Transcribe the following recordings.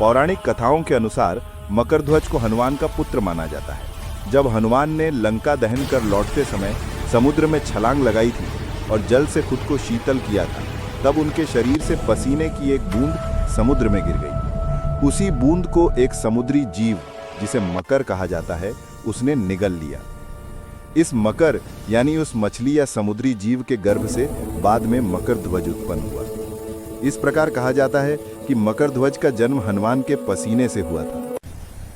पौराणिक कथाओं के अनुसार मकरध्वज को हनुमान का पुत्र माना जाता है। जब हनुमान ने लंका दहन कर लौटते समय समुद्र में छलांग लगाई थी और जल से खुद को शीतल किया था, तब उनके शरीर से पसीने की एक बूंद समुद्र में गिर गई। उसी बूंद को एक समुद्री जीव, जिसे मकर कहा जाता है, उसने निगल लिया। इस मकर यानी उस मछली या समुद्री जीव के गर्भ से बाद में मकर ध्वज उत्पन्न हुआ। इस प्रकार कहा जाता है कि मकर ध्वज का जन्म हनुमान के पसीने से हुआ था।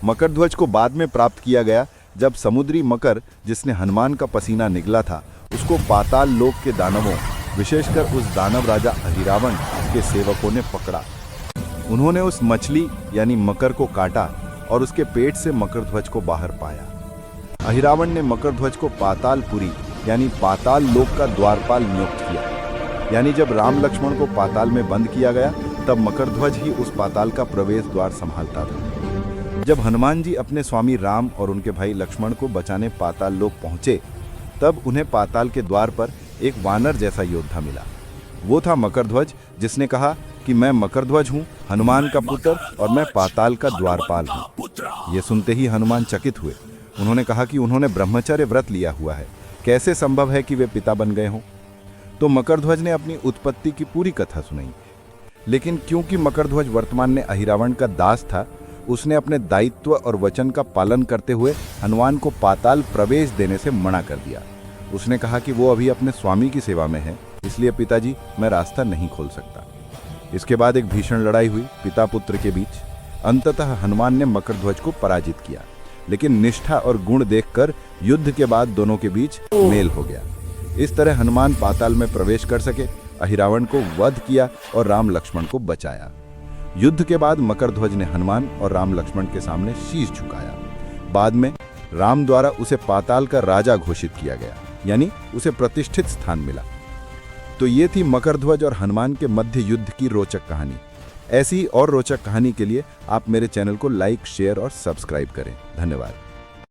मकर ध्वज को बाद में प्राप्त किया गया जब समुद्री मकर, जिसने हनुमान का पसीना निगला था, उसको पाताल लोक के दानवों, विशेषकर उस दानव राजा अहिरावण के सेवकों ने पकड़ा। उन्होंने उस मछली यानी मकर को काटा और उसके पेट से मकर ध्वज को बाहर पाया। अहिरावण ने मकर ध्वज को पातालपुरी यानी पाताल लोक का द्वारपाल नियुक्त किया। यानी जब राम लक्ष्मण को पाताल में बंद किया गया, तब मकर ध्वज ही उस पाताल का प्रवेश द्वार संभालता था। जब हनुमान जी अपने स्वामी राम और उनके भाई लक्ष्मण को बचाने पाताल लोक पहुंचे, तब उन्हें पाताल के द्वार पर एक वानर जैसा योद्धा मिला। वो था मकर ध्वज, जिसने कहा कि मैं मकर ध्वज हूँ, हनुमान का पुत्र, और मैं पाताल का द्वारपाल हूँ। ये सुनते ही हनुमान चकित हुए। उन्होंने कहा कि उन्होंने ब्रह्मचर्य व्रत लिया हुआ है, कैसे संभव है कि वे पिता बन गए हों। तो मकर ध्वज ने अपनी उत्पत्ति की पूरी कथा सुनाई। लेकिन क्योंकि मकर ध्वज वर्तमान में अहिरावण का दास था, उसने अपने दायित्व और वचन का पालन करते हुए हनुमान को पाताल प्रवेश देने से मना कर दिया। उसने कहा कि वो अभी अपने स्वामी की सेवा में है, इसलिए पिताजी मैं रास्ता नहीं खोल सकता। इसके बाद एक भीषण लड़ाई हुई पिता पुत्र के बीच। अंततः हनुमान ने मकर ध्वज को पराजित किया, लेकिन निष्ठा और गुण देखकर युद्ध के बाद दोनों के बीच मेल हो गया। इस तरह हनुमान पाताल में प्रवेश कर सके, अहिरावण को वध किया और राम लक्ष्मण को बचाया। युद्ध के बाद मकर ध्वज ने हनुमान और राम लक्ष्मण के सामने शीश झुकाया। बाद में राम द्वारा उसे पाताल का राजा घोषित किया गया, यानी उसे प्रतिष्ठित स्थान मिला। तो ये थी मकर ध्वज और हनुमान के मध्य युद्ध की रोचक कहानी। ऐसी और रोचक कहानी के लिए आप मेरे चैनल को लाइक, शेयर और सब्सक्राइब करें। धन्यवाद।